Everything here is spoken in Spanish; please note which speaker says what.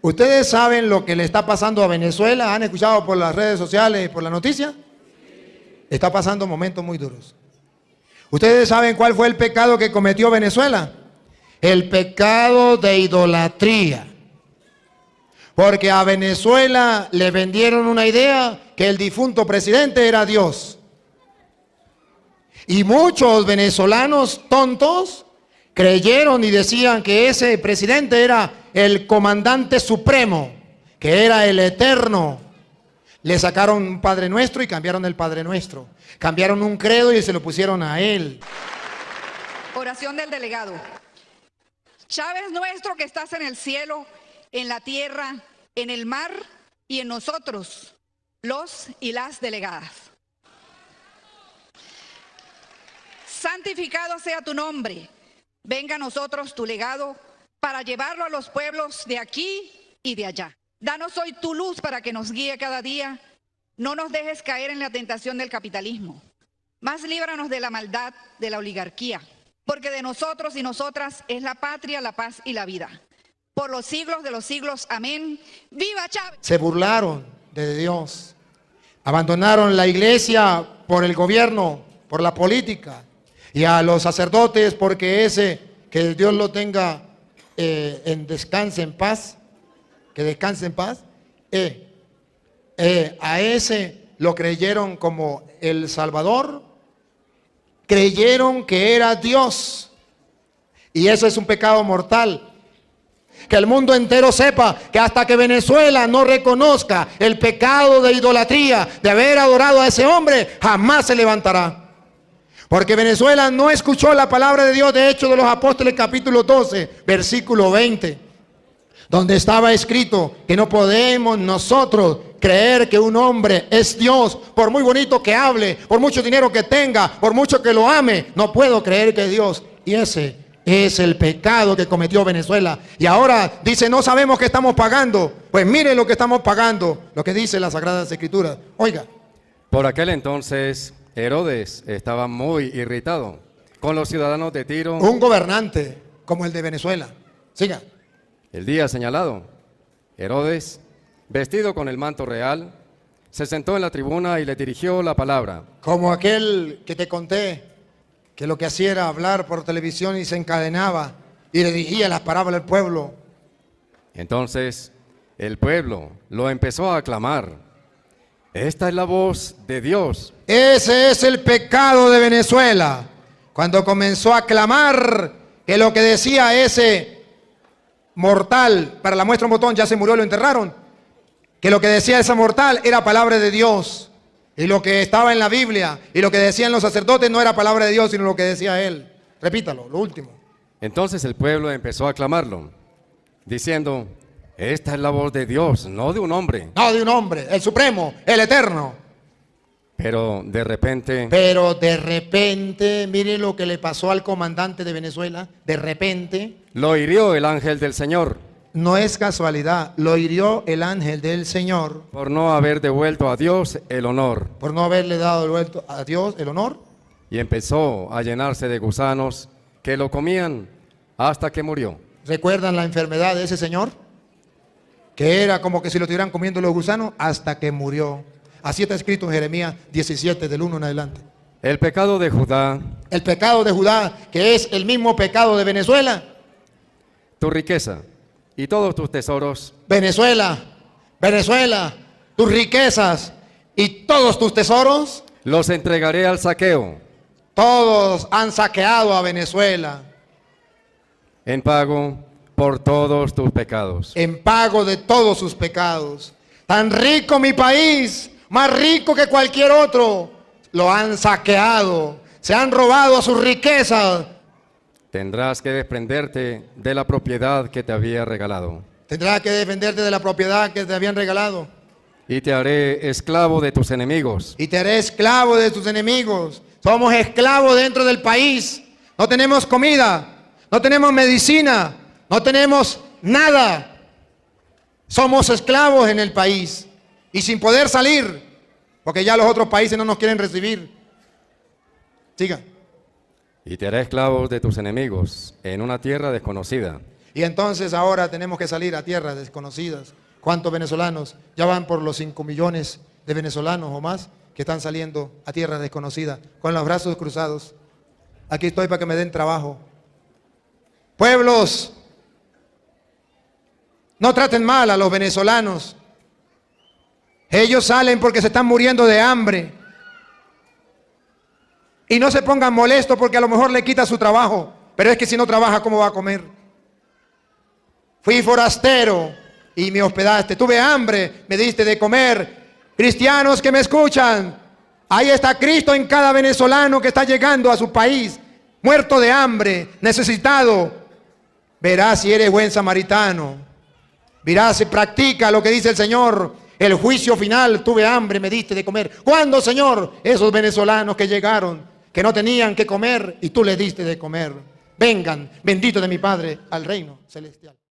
Speaker 1: ¿Ustedes saben lo que le está pasando a Venezuela? ¿Han escuchado por las redes sociales y por la noticia? Está pasando momentos muy duros. ¿Ustedes saben cuál fue el pecado que cometió Venezuela? El pecado de idolatría. Porque a Venezuela le vendieron una idea que el difunto presidente era Dios. Y muchos venezolanos tontos creyeron y decían que ese presidente era el comandante supremo, que era el eterno. Le sacaron un Padre Nuestro y cambiaron el Padre Nuestro. Cambiaron un credo y se lo pusieron a él.
Speaker 2: Oración del delegado. Chávez nuestro que estás en el cielo, en la tierra, en el mar y en nosotros, los y las delegadas. Santificado sea tu nombre. Venga a nosotros tu legado para llevarlo a los pueblos de aquí y de allá. Danos hoy tu luz para que nos guíe cada día. No nos dejes caer en la tentación del capitalismo. Más líbranos de la maldad de la oligarquía. Porque de nosotros y nosotras es la patria, la paz y la vida. Por los siglos de los siglos. Amén. ¡Viva Chávez!
Speaker 1: Se burlaron de Dios. Abandonaron la iglesia por el gobierno, por la política. Y a los sacerdotes porque que Dios lo tenga en descanse en paz. Que descanse en paz. A ese lo creyeron como el Salvador. Creyeron que era Dios. Y eso es un pecado mortal. Que el mundo entero sepa que hasta que Venezuela no reconozca el pecado de idolatría, de haber adorado a ese hombre, jamás se levantará. Porque Venezuela no escuchó la palabra de Dios. De Hechos de los Apóstoles capítulo 12, versículo 20. Donde estaba escrito que no podemos nosotros creer que un hombre es Dios, por muy bonito que hable, por mucho dinero que tenga, por mucho que lo ame, no puedo creer que es Dios. Y ese es el pecado que cometió Venezuela. Y ahora dice, no sabemos qué estamos pagando. Pues miren lo que estamos pagando, lo que dice las Sagradas Escrituras. Oiga.
Speaker 3: Por aquel entonces, Herodes estaba muy irritado con los ciudadanos de Tiro.
Speaker 1: Un gobernante como el de Venezuela. Siga.
Speaker 3: El día señalado, Herodes, vestido con el manto real, se sentó en la tribuna y le dirigió la palabra.
Speaker 1: Como aquel que te conté, que lo que hacía era hablar por televisión y se encadenaba y le dirigía las parábolas al pueblo.
Speaker 3: Entonces, el pueblo lo empezó a aclamar. Esta es la voz de Dios.
Speaker 1: Ese es el pecado de Venezuela. Cuando comenzó a clamar que lo que decía ese mortal, para la muestra un botón, ya se murió, lo enterraron, que lo que decía esa mortal era palabra de Dios, y lo que estaba en la Biblia y lo que decían los sacerdotes no era palabra de Dios, sino lo que decía él. Repítalo, lo último.
Speaker 3: Entonces el pueblo empezó a aclamarlo, diciendo, esta es la voz de Dios, no de un hombre.
Speaker 1: No de un hombre, el supremo, el eterno.
Speaker 3: Pero de repente,
Speaker 1: mire lo que le pasó al comandante de Venezuela. De repente,
Speaker 3: lo hirió el ángel del Señor.
Speaker 1: No es casualidad, lo hirió el ángel del Señor.
Speaker 3: Por no haber devuelto a Dios el honor.
Speaker 1: Por no haberle dado devuelto a Dios el honor.
Speaker 3: Y empezó a llenarse de gusanos que lo comían hasta que murió.
Speaker 1: ¿Recuerdan la enfermedad de ese señor? Que era como que si lo estuvieran comiendo los gusanos hasta que murió. Así está escrito en Jeremías 17, del 1 en adelante.
Speaker 3: El pecado de Judá.
Speaker 1: El pecado de Judá, que es el mismo pecado de Venezuela.
Speaker 3: Tu riqueza y todos tus tesoros.
Speaker 1: Venezuela, tus riquezas y todos tus tesoros.
Speaker 3: Los entregaré al saqueo.
Speaker 1: Todos han saqueado a Venezuela.
Speaker 3: En pago por todos tus pecados.
Speaker 1: En pago de todos sus pecados. Tan rico mi país, más rico que cualquier otro, lo han saqueado, se han robado a sus riquezas.
Speaker 3: Tendrás que desprenderte de la propiedad que te había regalado.
Speaker 1: Tendrás que defenderte de la propiedad que te habían regalado.
Speaker 3: Y te haré esclavo de tus enemigos.
Speaker 1: Y te haré esclavo de tus enemigos. Somos esclavos dentro del país. No tenemos comida, no tenemos medicina, no tenemos nada. Somos esclavos en el país y sin poder salir, porque ya los otros países no nos quieren recibir. Siga.
Speaker 3: Y te haré esclavos de tus enemigos en una tierra desconocida.
Speaker 1: Y entonces ahora tenemos que salir a tierras desconocidas. ¿Cuántos venezolanos? Ya van por los 5 millones de venezolanos o más que están saliendo a tierras desconocidas con los brazos cruzados. Aquí estoy para que me den trabajo. Pueblos, no traten mal a los venezolanos. Ellos salen porque se están muriendo de hambre. Y no se pongan molestos porque a lo mejor le quita su trabajo. Pero es que si no trabaja, ¿cómo va a comer? Fui forastero y me hospedaste. Tuve hambre, me diste de comer. Cristianos que me escuchan, ahí está Cristo en cada venezolano que está llegando a su país, muerto de hambre, necesitado. Verás si eres buen samaritano. Verás si practica lo que dice el Señor. El juicio final, tuve hambre, me diste de comer. ¿Cuándo, Señor? Esos venezolanos que llegaron, que no tenían que comer y tú les diste de comer. Vengan, bendito de mi Padre, al reino celestial.